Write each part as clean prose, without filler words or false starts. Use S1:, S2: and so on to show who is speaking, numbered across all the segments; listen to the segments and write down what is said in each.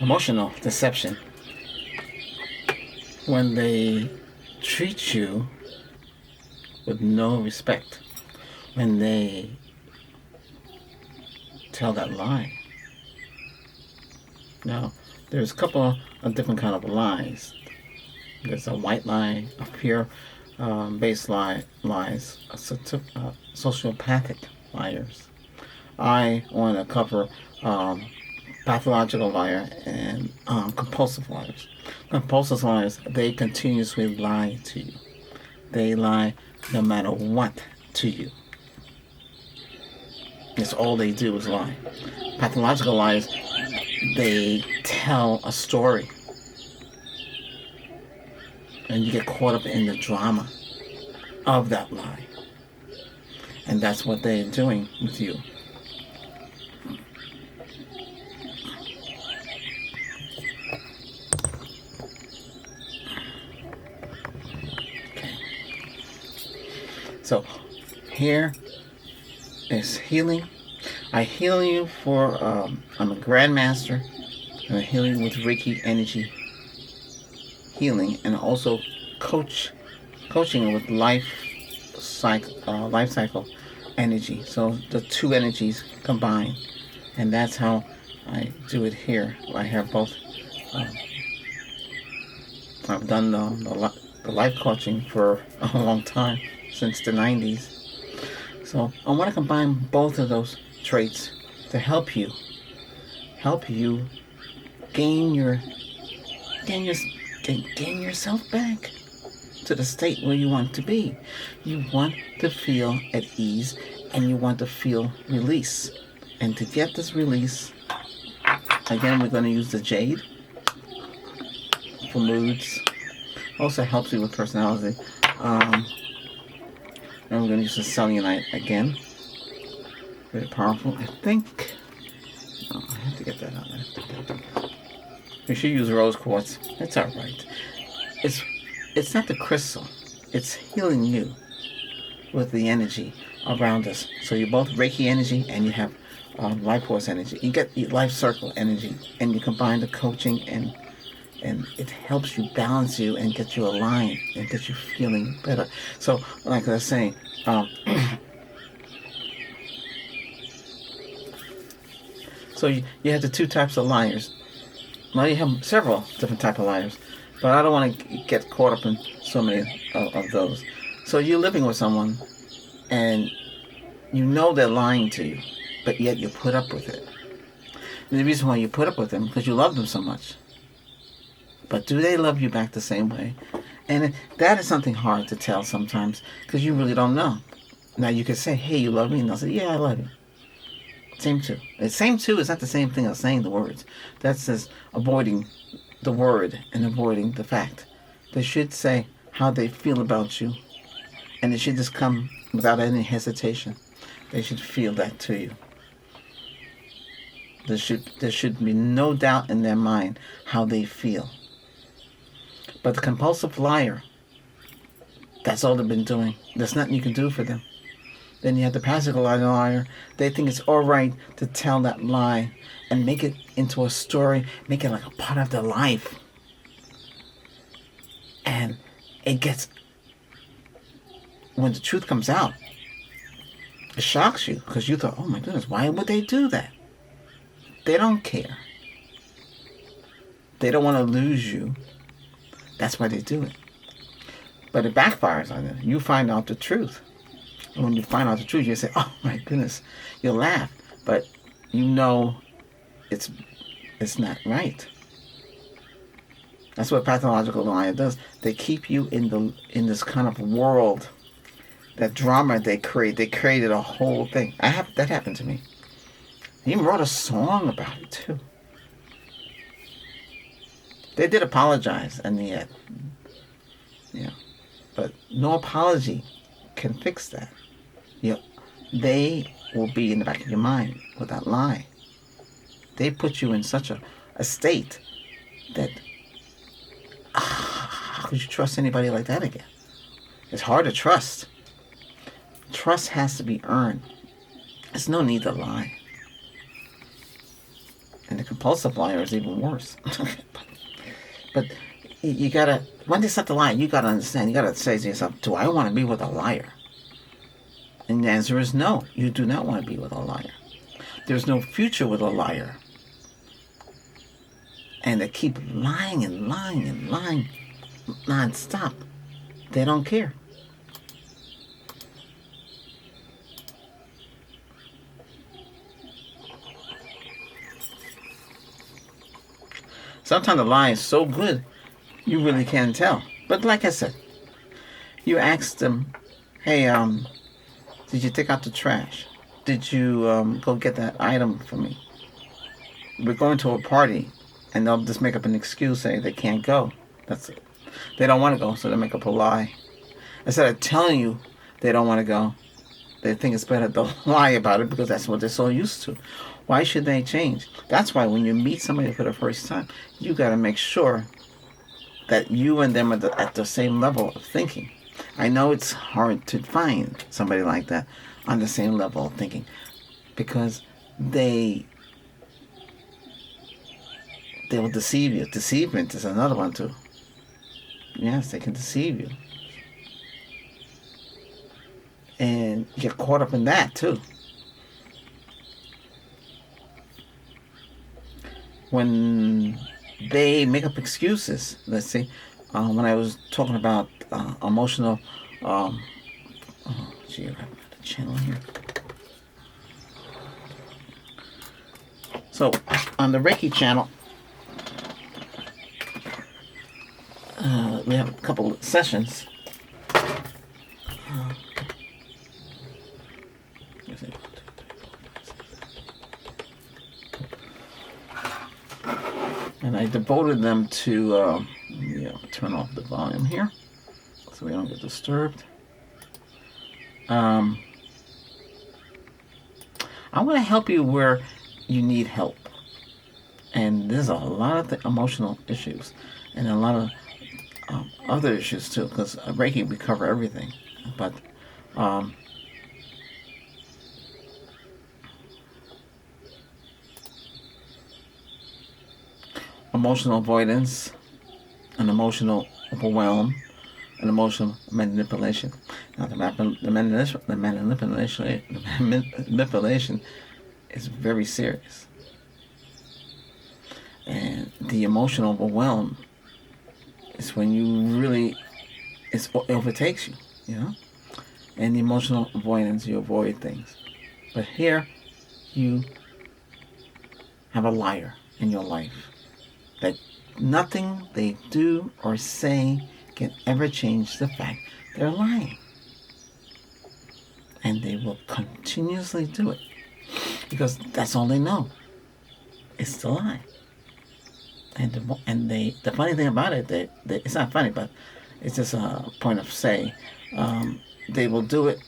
S1: emotional deception. When they treat you with no respect, when they tell that lie. Now, there's a couple of different kind of lies. There's a white lie, a fear-based lies, sociopathic liars. I want to cover pathological liar and compulsive liars. Compulsive liars, they continuously lie to you. They lie no matter what to you. That's all they do is lie. Pathological liars, they tell a story. And you get caught up in the drama of that lie. And that's what they're doing with you. Okay. So, here is healing. I heal you for, I'm a grandmaster, and I heal you with Reiki energy healing, and also coaching with life cycle energy. So the two energies combine, and that's how I do it here. I have both. I've done the life coaching for a long time, since the 90s. So I want to combine both of those traits to help you gain yourself back to the state where you want to be. You want to feel at ease, and you want to feel release. And to get this release, again, we're going to use the jade for moods. Also helps you with personality. And we're going to use the selenite again. Very powerful. I think. Oh, I have to get that out there. You should use rose quartz. It's alright. It's not the crystal. It's healing you with the energy around us. So you both Reiki energy and you have life force energy. You get the life circle energy, and you combine the coaching, and it helps you balance you and get you aligned and get you feeling better. So, like I was saying, so you have the two types of liars. Now you have several different types of liars, but I don't want to get caught up in so many of those. So you're living with someone, and you know they're lying to you, but yet you put up with it. And the reason why you put up with them is because you love them so much. But do they love you back the same way? And that is something hard to tell sometimes, because you really don't know. Now you could say, hey, you love me? And they'll say, yeah, I love you. Same too. Same too is not the same thing as saying the words. That's just avoiding the word and avoiding the fact. They should say how they feel about you, and it should just come without any hesitation. They should feel that to you. There should be no doubt in their mind how they feel. But the compulsive liar, that's all they've been doing. There's nothing you can do for them. Then you have the passive liar. They think it's all right to tell that lie and make it into a story, make it like a part of their life. And it gets, when the truth comes out, it shocks you, because you thought, oh my goodness, why would they do that? They don't care. They don't want to lose you. That's why they do it. But it backfires on them. You find out the truth. And when you find out the truth, you say, oh my goodness, you'll laugh. But you know it's not right. That's what pathological liar does. They keep you in this kind of world, that drama they create. They created a whole thing. That happened to me. He even wrote a song about it too. They did apologize in the end. Yeah. But no apology can fix that. They will be in the back of your mind with that lie. They put you in such a state that how could you trust anybody like that again? It's hard to trust. Trust has to be earned. There's no need to lie. And the compulsive liar is even worse. But you gotta, when they start to lie, you gotta understand, you gotta say to yourself, do I want to be with a liar? And the answer is no, you do not want to be with a liar. There's no future with a liar. And they keep lying and lying and lying non-stop. They don't care. Sometimes the lie is so good, you really can't tell. But like I said, you ask them, hey, did you take out the trash? Did you go get that item for me? We're going to a party, and they'll just make up an excuse, say they can't go. That's it. They don't want to go, so they make up a lie. Instead of telling you they don't want to go, they think it's better to lie about it because that's what they're so used to. Why should they change? That's why when you meet somebody for the first time, you got to make sure that you and them are at the same level of thinking. I know it's hard to find somebody like that on the same level of thinking because they will deceive you. Deceivement is another one too. Yes, they can deceive you. And you get caught up in that too. When they make up excuses, let's see, when I was talking about emotional, I have the channel here. So on the Reiki channel, we have a couple of sessions. And I devoted them to, turn off the volume here so we don't get disturbed. I want to help you where you need help. And there's a lot of emotional issues and a lot of other issues too, because Reiki, we cover everything. But emotional avoidance, and emotional overwhelm, and emotional manipulation. Now, the manipulation is very serious. And the emotional overwhelm is when you really, it overtakes you, And the emotional avoidance, you avoid things. But here, you have a liar in your life. That nothing they do or say can ever change the fact they're lying. And they will continuously do it. Because that's all they know. It's to lie. And the funny thing about it, it's not funny, but it's just a point of say, they will do it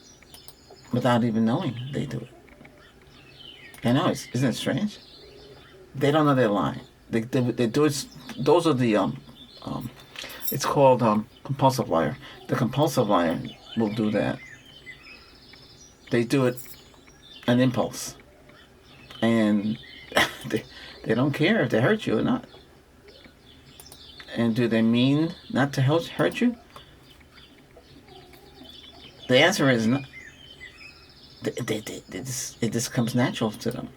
S1: without even knowing they do it. I know, isn't it strange? They don't know they're lying. They do it. Those are the it's called compulsive liar. The compulsive liar will do that. They do it an impulse, and they don't care if they hurt you or not. And do they mean not to hurt you? The answer is not. It just comes natural to them.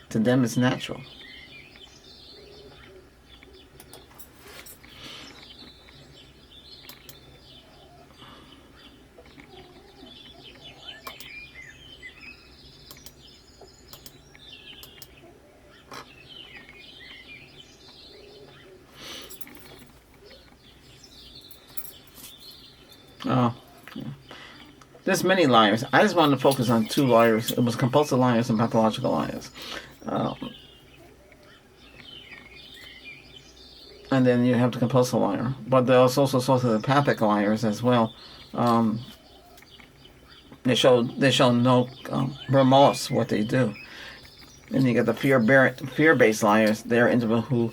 S1: To them, it's natural. Oh, yeah. There's many liars. I just wanted to focus on two liars. It was compulsive liars and pathological liars. And then you have the compulsive liar. But there's also sociopathic liars as well. They show no remorse what they do. And you get the fear-based liars. They're individuals who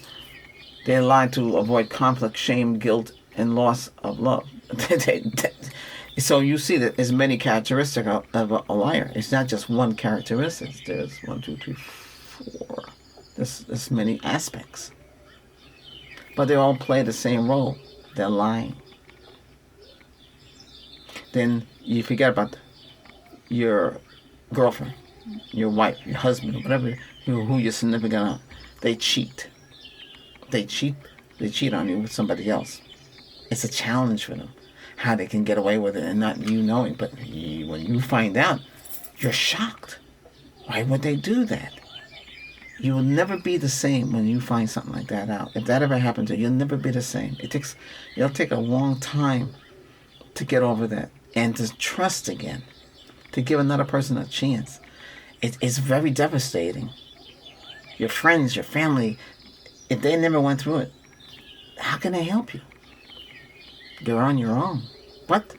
S1: they lie to avoid conflict, shame, guilt, and loss of love. So you see that there's many characteristics of a liar. It's not just one characteristic. There's 1, 2, 3, 4. There's many aspects. But they all play the same role. They're lying. Then you forget about your girlfriend, your wife, your husband, whatever, who your significant other. They cheat. They cheat on you with somebody else. It's a challenge for them how they can get away with it and not you knowing. But when you find out, you're shocked. Why would they do that? You will never be the same when you find something like that out. If that ever happens to you, you'll never be the same. It'll take a long time to get over that and to trust again, to give another person a chance. It's very devastating. Your friends, your family, if they never went through it, how can they help you? You're on your own. But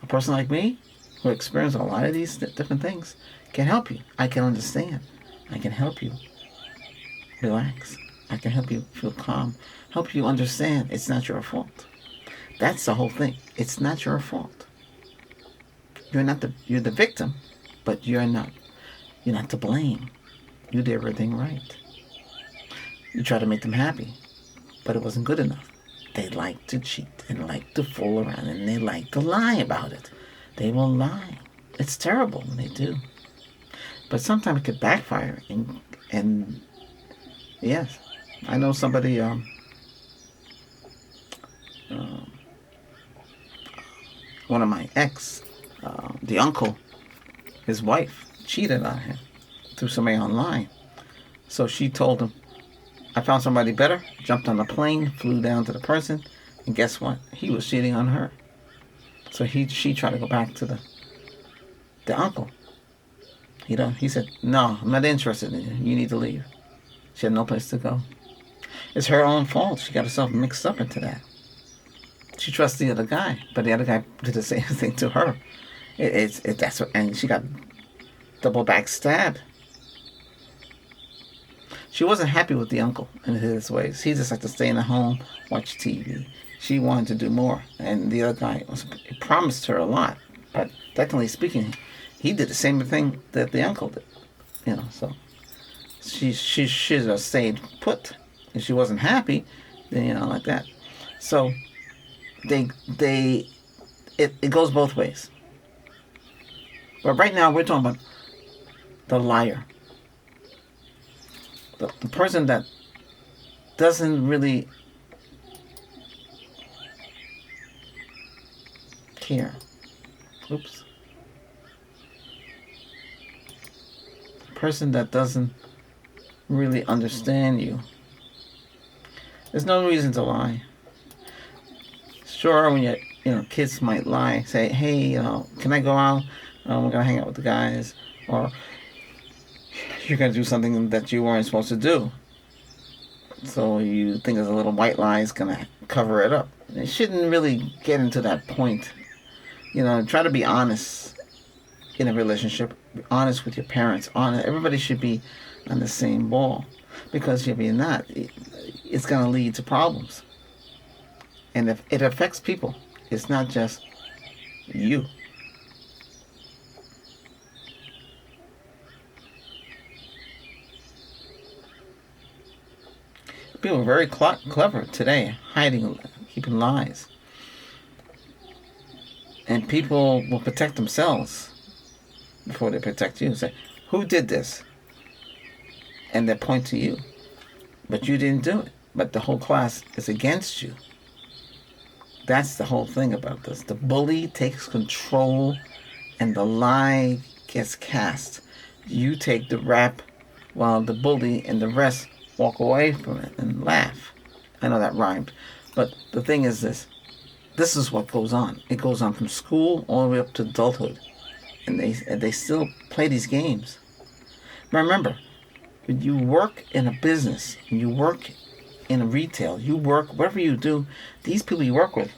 S1: a person like me, who experienced a lot of these different things, can help you. I can understand. I can help you relax. I can help you feel calm. Help you understand it's not your fault. That's the whole thing. It's not your fault. You're the victim, but you're not to blame. You did everything right. You try to make them happy, but it wasn't good enough. They like to cheat and like to fool around and they like to lie about it. They will lie. It's terrible when they do. But sometimes it could backfire and yes. I know somebody one of my ex, the uncle, his wife cheated on him through somebody online. So she told him, I found somebody better, jumped on a plane, flew down to the person, and guess what? He was cheating on her. So she tried to go back to the uncle. He said, no, I'm not interested in you. You need to leave. She had no place to go. It's her own fault. She got herself mixed up into that. She trusts the other guy, but the other guy did the same thing to her. And she got double backstabbed. She wasn't happy with the uncle and his ways. He just liked to stay in the home, watch TV. She wanted to do more, and the other guy promised her a lot, but technically speaking, he did the same thing that the uncle did. So she should have stayed put. If she wasn't happy, then like that. So it goes both ways. But right now we're talking about the liar. The person that doesn't really care. Oops. The person that doesn't really understand you. There's no reason to lie. Sure, when kids might lie, say, hey, can I go out? We're gonna hang out with the guys, or you're going to do something that you weren't supposed to do. So you think there's a little white lie is going to cover it up. It shouldn't really get into that point. Try to be honest in a relationship. Be honest with your parents. Everybody should be on the same ball. Because if you're not, it's going to lead to problems. And if it affects people, it's not just you. People are very clever today, hiding, keeping lies. And people will protect themselves before they protect you. Say, who did this? And they point to you. But you didn't do it. But the whole class is against you. That's the whole thing about this. The bully takes control and the lie gets cast. You take the rap while the bully and the rest walk away from it and laugh. I know that rhymed. But the thing is this. This is what goes on. It goes on from school all the way up to adulthood. And they still play these games. But remember, when you work in a business, when you work in a retail, you work, whatever you do, these people you work with,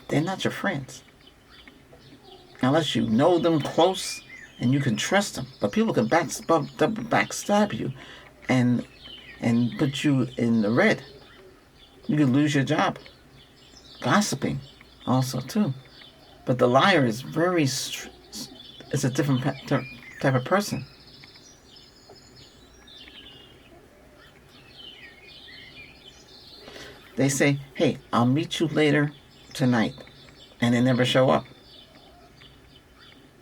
S1: they're not your friends. Unless you know them close and you can trust them. But people can backstab you and put you in the red. You could lose your job. Gossiping also too. But the liar is it's a different type of person. They say, hey, I'll meet you later tonight. And they never show up.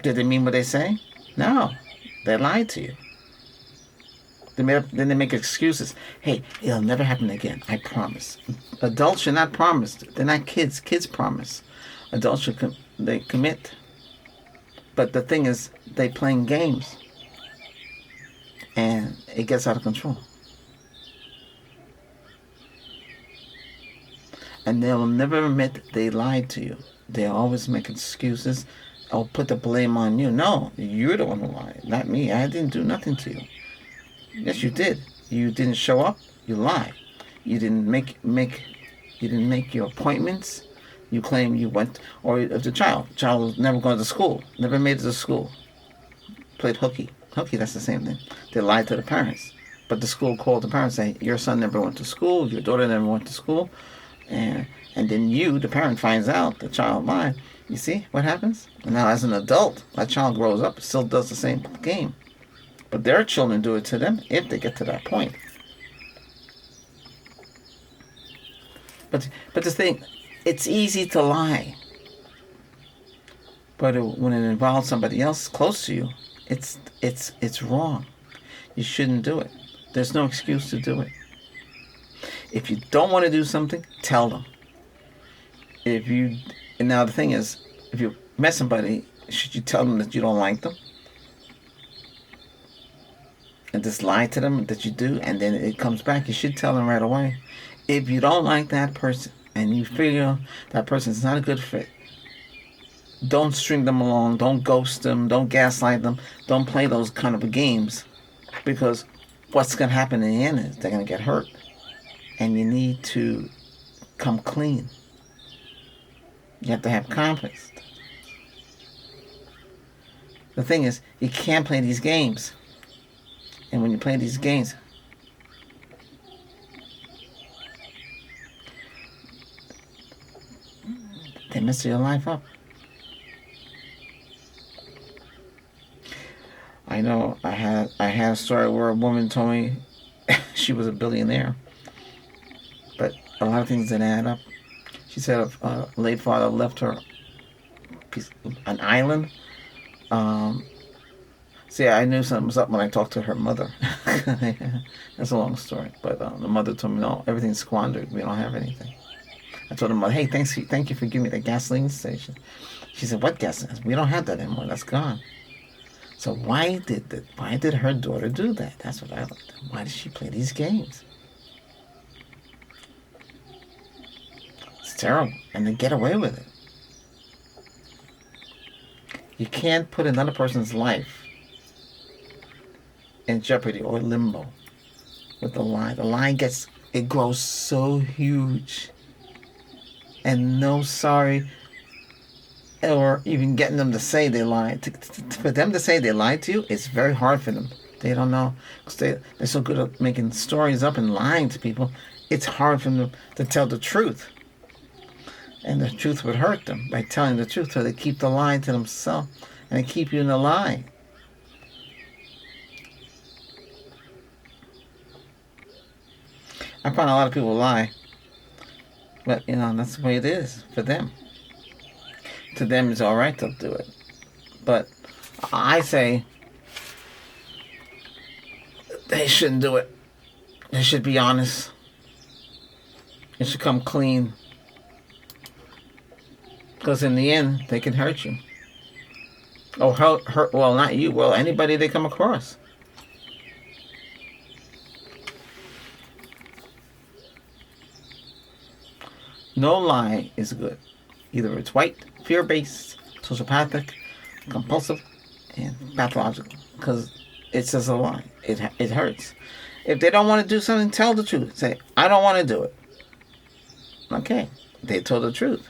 S1: Did they mean what they say? No. They lied to you. Then they make excuses. Hey, it'll never happen again. I promise. Adults should not promise. They're not kids. Kids promise. Adults should they commit. But the thing is, they playing games. And it gets out of control. And they'll never admit they lied to you. They always make excuses or put the blame on you. No, you're the one who lied, not me. I didn't do nothing to you. Yes, you did. You didn't show up. You lied. You didn't make your appointments. You claim you went, or if the child was never going to school, never made it to school, played hooky. Hooky, that's the same thing. They lied to the parents, but the school called the parents saying your son never went to school, your daughter never went to school, and then you, the parent, finds out the child lied. You see what happens? And now as an adult, that child grows up, still does the same game. But their children do it to them if they get to that point. But the thing, it's easy to lie. But when it involves somebody else close to you, it's wrong. You shouldn't do it. There's no excuse to do it. If you don't want to do something, tell them. And now the thing is, if you met somebody, should you tell them that you don't like them? And just lie to them that you do, and then it comes back, you should tell them right away. If you don't like that person, and you feel that person is not a good fit, don't string them along, don't ghost them, don't gaslight them, don't play those kind of games, because what's going to happen in the end is they're going to get hurt. And you need to come clean. You have to have confidence. The thing is, you can't play these games. And when you play these games, they mess your life up. I know I had a story where a woman told me she was a billionaire, but a lot of things didn't add up. She said a late father left her an island. See, I knew something was up when I talked to her mother. That's a long story, but the mother told me, no, everything's squandered. We don't have anything. I told her mother, hey, thank you for giving me the gasoline station. She said, what gasoline? We don't have that anymore. That's gone. So why did her daughter do that? That's what I looked at. Why did she play these games? It's terrible, and they get away with it. You can't put another person's life in jeopardy or limbo with the lie. The lie grows so huge, and no sorry, or even getting them to say they lied. For them to say they lied to you, it's very hard for them. They don't know, because they're so good at making stories up and lying to people. It's hard for them to tell the truth. And the truth would hurt them by telling the truth, so they keep the lie to themselves, and they keep you in the lie. I find a lot of people lie, but that's the way it is for them. To them, it's all right to do it, but I say they shouldn't do it. They should be honest. It should come clean, because in the end, they can hurt you. Or hurt, well, not you, well, anybody they come across. No lie is good. Either it's white, fear-based, sociopathic, compulsive, and pathological. Because it's just a lie. It hurts. If they don't want to do something, tell the truth. Say, I don't want to do it. Okay. They told the truth.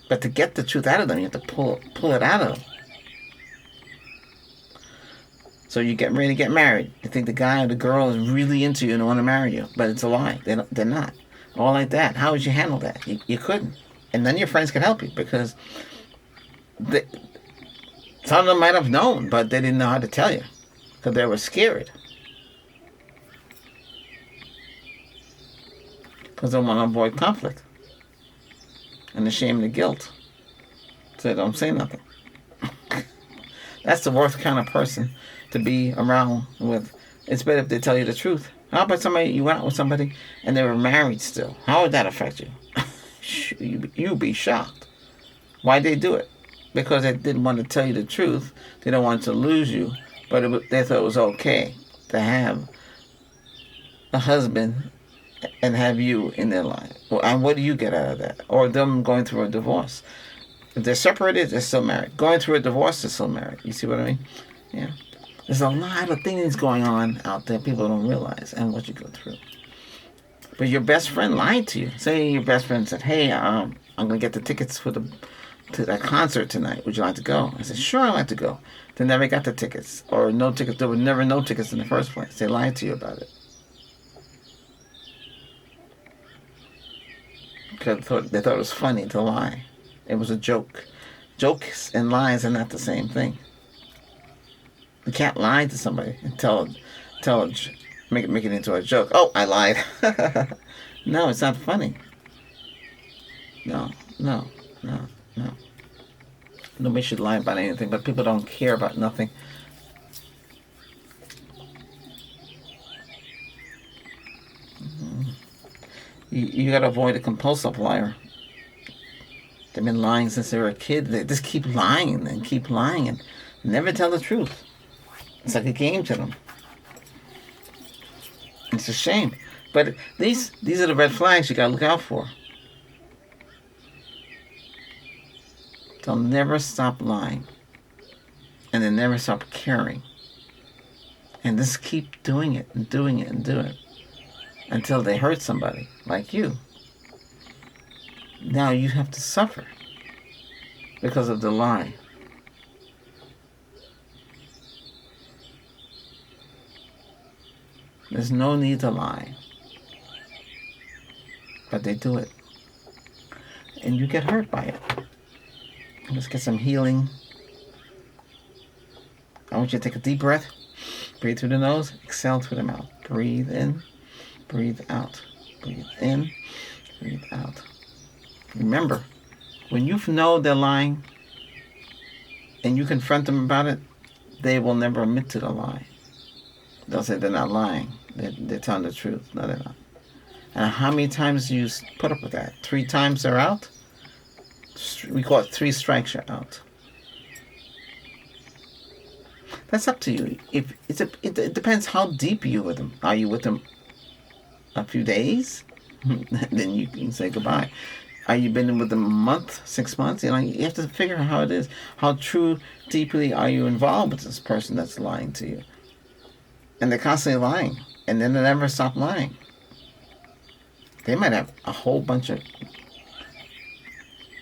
S1: But to get the truth out of them, you have to pull it out of them. So you get ready to get married. You think the guy or the girl is really into you and want to marry you. But it's a lie. They're not. All like that. How would you handle that? You couldn't. And then your friends could help you, because some of them might have known, but they didn't know how to tell you because they were scared. because they want to avoid conflict and the shame and the guilt. So they don't say nothing. That's the worst kind of person to be around with. It's better if they tell you the truth. How about somebody, you went out with somebody and they were married still? How would that affect you? You'd be shocked. Why'd they do it? Because they didn't want to tell you the truth. They don't want to lose you. But they thought it was okay to have a husband and have you in their life. Well, and what do you get out of that? Or them going through a divorce. If they're separated, they're still married. Going through a divorce, they're still married. You see what I mean? Yeah. There's a lot of things going on out there people don't realize and what you go through. But your best friend lied to you. Say your best friend said, hey, I'm going to get the tickets to that concert tonight. Would you like to go? I said, sure, I'd like to go. They never got the tickets. Or no tickets. There were never no tickets in the first place. They lied to you about it. Because they thought it was funny to lie. It was a joke. Jokes and lies are not the same thing. You can't lie to somebody and make it into a joke. Oh, I lied. No, it's not funny. No. Nobody should lie about anything, but people don't care about nothing. You got to avoid a compulsive liar. They've been lying since they were a kid. They just keep lying and never tell the truth. It's like a game to them. It's a shame. But these are the red flags you got to look out for. They'll never stop lying. And they never stop caring. And just keep doing it and doing it and doing it. Until they hurt somebody like you. Now you have to suffer because of the lie. There's no need to lie. But they do it. And you get hurt by it. Let's get some healing. I want you to take a deep breath. Breathe through the nose. Exhale through the mouth. Breathe in. Breathe out. Breathe in. Breathe out. Remember, when you know they're lying and you confront them about it, they will never admit to the lie. They'll say they're not lying. They're telling the truth. No, they're not. And how many times do you put up with that? 3 times they're out? We call it 3 strikes, you're out. That's up to you. It depends how deep you're with them. Are you with them a few days? Then you can say goodbye. Are you been with them a month, 6 months? You have to figure out how it is. How deeply are you involved with this person that's lying to you? And they're constantly lying. And then they never stop lying. They might have a whole bunch of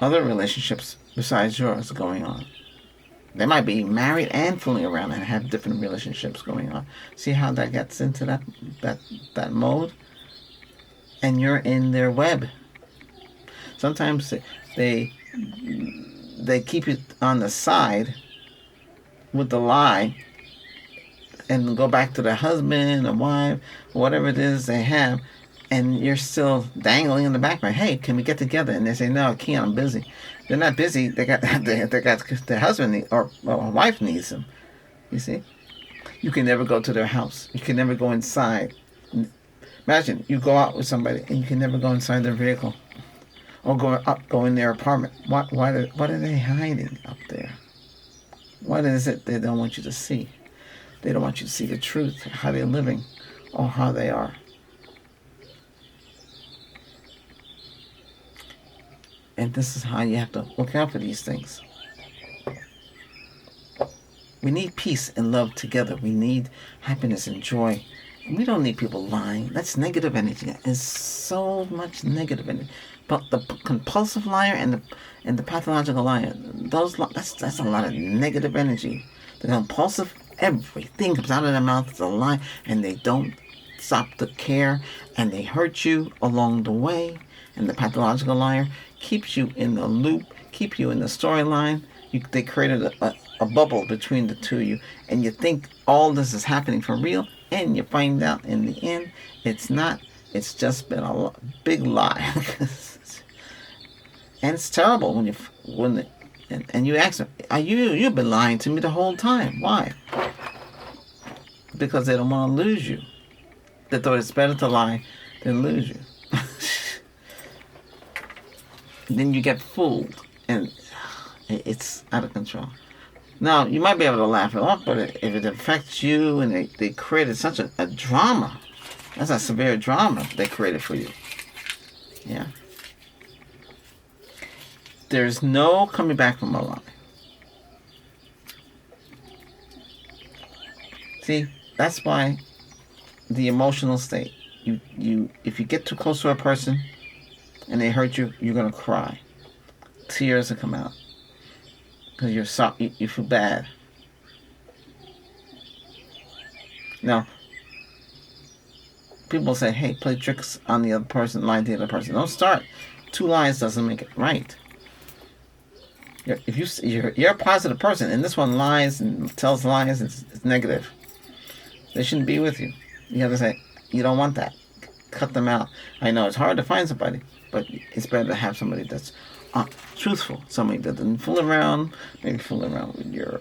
S1: other relationships besides yours going on. They might be married and fooling around and have different relationships going on. See how that gets into that mode? And you're in their web. Sometimes they keep you on the side with the lie and go back to the husband or wife, or whatever it is they have, and you're still dangling in the background. Hey, can we get together? And they say, no, I can't, I'm busy. They're not busy. They got their husband or wife needs them. You see? You can never go to their house. You can never go inside. Imagine you go out with somebody and you can never go inside their vehicle or go in their apartment. What are they hiding up there? What is it they don't want you to see? They don't want you to see the truth, how they're living or how they are. And this is how you have to look out for these things. We need peace and love together. We need happiness and joy. And we don't need people lying. That's negative energy. There's so much negative energy. But the compulsive liar and the pathological liar, that's a lot of negative energy. The compulsive, everything comes out of their mouth is a lie, and they don't stop to care, and they hurt you along the way. And the pathological liar keeps you in the loop, keep you in the storyline. They created a bubble between the two of you, and you think all this is happening for real, and you find out in the end it's not. It's just been a big lie. And it's terrible and you ask them, you've been lying to me the whole time. Why? Because they don't want to lose you. They thought it's better to lie than lose you. Then you get fooled, and it's out of control. Now, you might be able to laugh it off, but if it affects you and they created such a drama, that's a severe drama they created for you. Yeah. There's no coming back from a lie. See, that's why the emotional state. If you get too close to a person and they hurt you, you're gonna cry. Tears will come out because you're sorry. You feel bad. Now, people say, "Hey, play tricks on the other person, lie to the other person." Don't start. 2 lies doesn't make it right. If you're a positive person, and this one lies and tells lies, it's negative. They shouldn't be with you. You have to say, you don't want that. Cut them out. I know it's hard to find somebody, but it's better to have somebody that's truthful. Somebody that doesn't fool around. Maybe fool around with your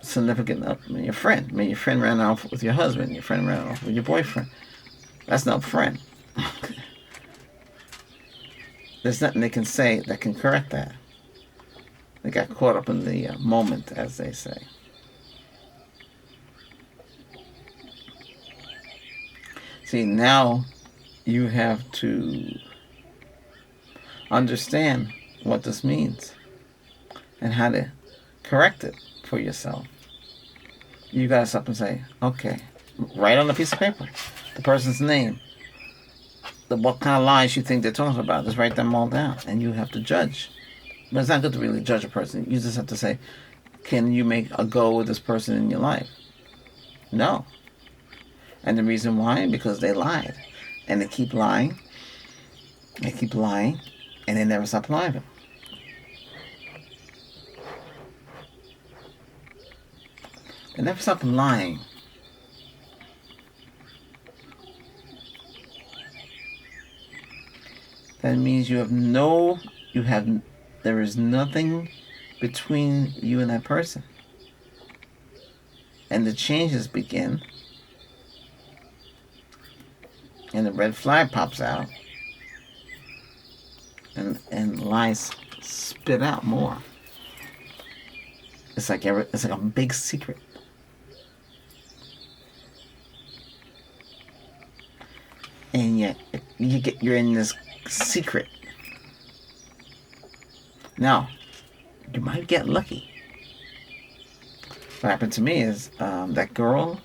S1: significant, your friend. Maybe your friend ran off with your husband. Your friend ran off with your boyfriend. That's not a friend. There's nothing they can say that can correct that. They got caught up in the moment, as they say. See, now you have to understand what this means and how to correct it for yourself. You got to stop and say, okay, write on a piece of paper the person's name, what kind of lies you think they're talking about. Just write them all down, and you have to judge. But it's not good to really judge a person. You just have to say, can you make a go with this person in your life? No. And the reason why? Because they lied. And they keep lying. They keep lying. And they never stop lying. They never stop lying. That means there is nothing between you and that person. And the changes begin. And the red flag pops out. And lies spit out more. It's like a big secret. And yet you're in this secret. Now, you might get lucky. What happened to me is that girl,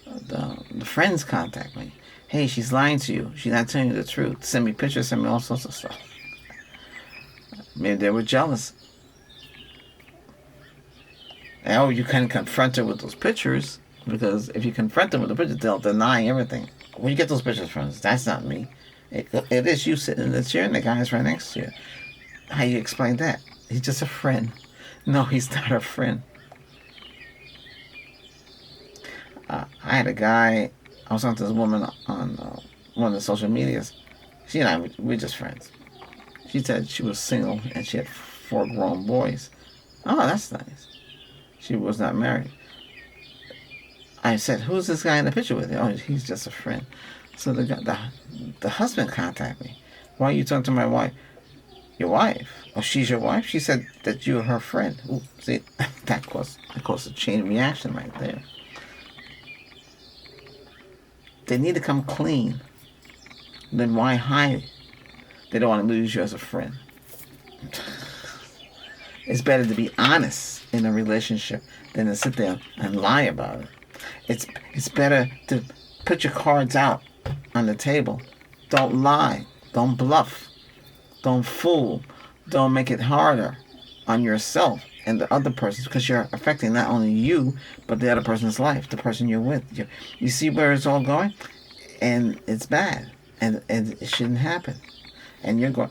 S1: the friends contact me. Hey, she's lying to you. She's not telling you the truth. Send me pictures, send me all sorts of stuff. Maybe they were jealous. Oh, you can confront her with those pictures, because if you confront them with the pictures, they'll deny everything. Where you get those pictures from? That's not me. It is you sitting in the chair and the guy's right next to you. How you explain that? He's just a friend. No, he's not a friend. I had a guy, I was talking to this woman on one of the social medias. She and I, we're just friends. She said she was single and she had 4 grown boys. Oh, that's nice. She was not married. I said, who's this guy in the picture with you? Oh, he's just a friend. So the husband contacted me. Why are you talking to my wife? Your wife? Oh, she's your wife? She said that you're her friend. Ooh, see, that caused a chain reaction right there. They need to come clean. Then why hide? They don't want to lose you as a friend. It's better to be honest in a relationship than to sit there and lie about it. It's better to put your cards out on the table. Don't lie. Don't bluff. Don't fool. Don't make it harder on yourself and the other person, because you're affecting not only you, but the other person's life, the person you're with. You see where it's all going? And it's bad. And it shouldn't happen. And you're going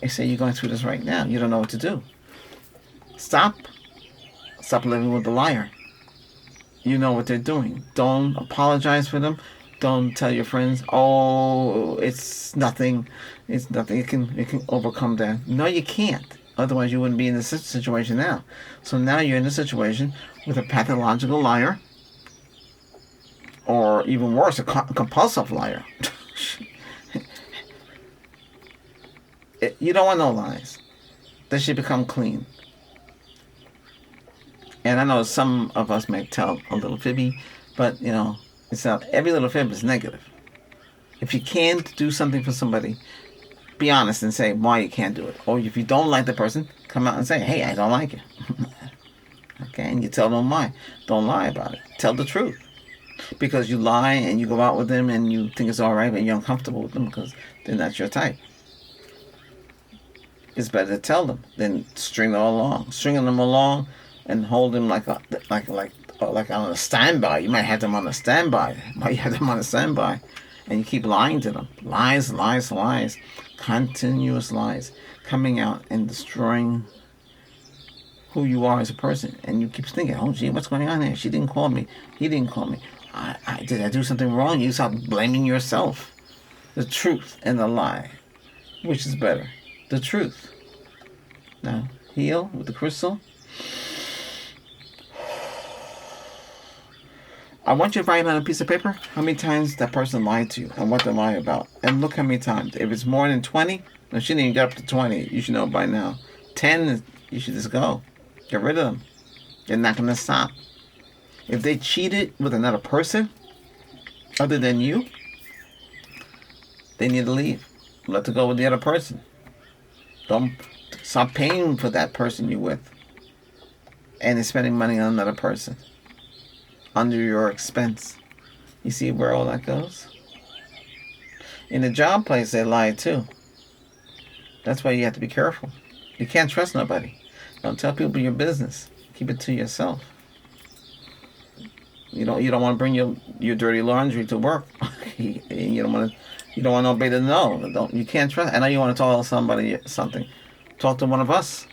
S1: through this right now. You don't know what to do. Stop living with the liar. You know what they're doing. Don't apologize for them. Don't tell your friends, oh, it's nothing. It's nothing. It can overcome that. No, you can't. Otherwise, you wouldn't be in this situation now. So now you're in a situation with a pathological liar, or even worse, a compulsive liar. You don't want no lies. They should become clean. And I know some of us may tell a little fibby, but it's not every little fib is negative. If you can't do something for somebody, be honest and say why you can't do it. Or if you don't like the person, come out and say, hey, I don't like it. Okay, and you tell them why. Don't lie about it. Tell the truth. Because you lie and you go out with them and you think it's all right, but you're uncomfortable with them because they're not your type. It's better to tell them than string them along. Stringing them along and hold them like on a standby. You might have them on a standby. And you keep lying to them. Lies, lies, lies. Continuous lies. Coming out and destroying who you are as a person. And you keep thinking, oh, gee, what's going on there? She didn't call me. He didn't call me. Did I do something wrong? You start blaming yourself. The truth and the lie. Which is better? The truth. Now, heal with the crystal. I want you to write on a piece of paper how many times that person lied to you and what they lied about. And look how many times. If it's more than 20, no, she didn't even get up to 20. You should know by now. 10, you should just go. Get rid of them. They're not going to stop. If they cheated with another person other than you, they need to leave. Let it go with the other person. Don't stop paying for that person you're with. And they're spending money on another person. Under your expense. You see where all that goes? In the job place, they lie too. That's why you have to be careful. You can't trust nobody. Don't tell people your business. Keep it to yourself. You don't want to bring your dirty laundry to work. You don't want nobody to know. You can't trust. I know you want to tell somebody something. Talk to one of us.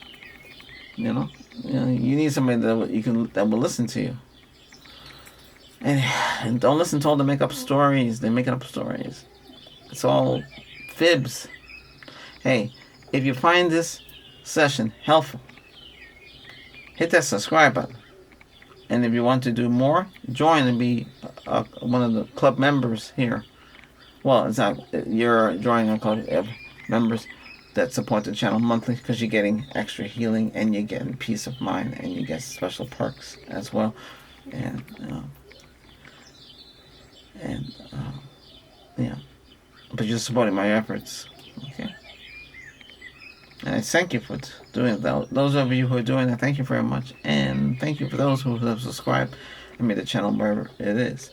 S1: You need somebody that will listen to you. And don't listen to all the make-up stories. They're making up stories. It's all fibs. Hey, if you find this session helpful, hit that subscribe button. And if you want to do more, join and be one of the club members here. Well, it's not. You're joining a club of members that support the channel monthly because you're getting extra healing and you're getting peace of mind and you get special perks as well. And but you're supporting my efforts, okay? And I thank you for doing that. Those of you who are doing that, thank you very much. And thank you for those who have subscribed and made the channel wherever it is.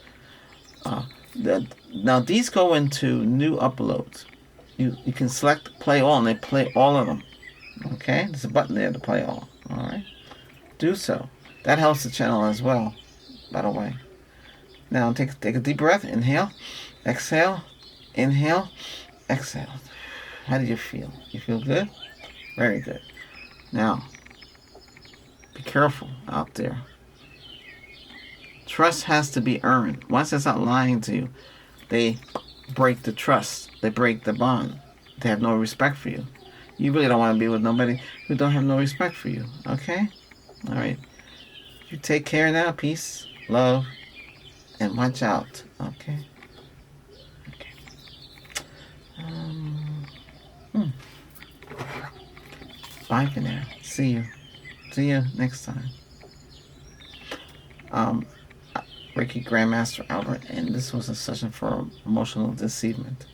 S1: Now these go into new uploads. You can select play all and they play all of them. Okay? There's a button there to play all. Alright? Do so. That helps the channel as well, by the way. Now take a deep breath. Inhale. Exhale. Inhale. Exhale. How do you feel? You feel good? Very good. Now, be careful out there. Trust has to be earned. Once they start lying to you, they break the trust. They break the bond. They have no respect for you. You really don't want to be with nobody who don't have no respect for you. Okay? All right. You take care now. Peace, love, and watch out. Okay? Okay. Bye for now. See you. See you next time. Reiki Grandmaster Albert, and this was a session for emotional deceivement.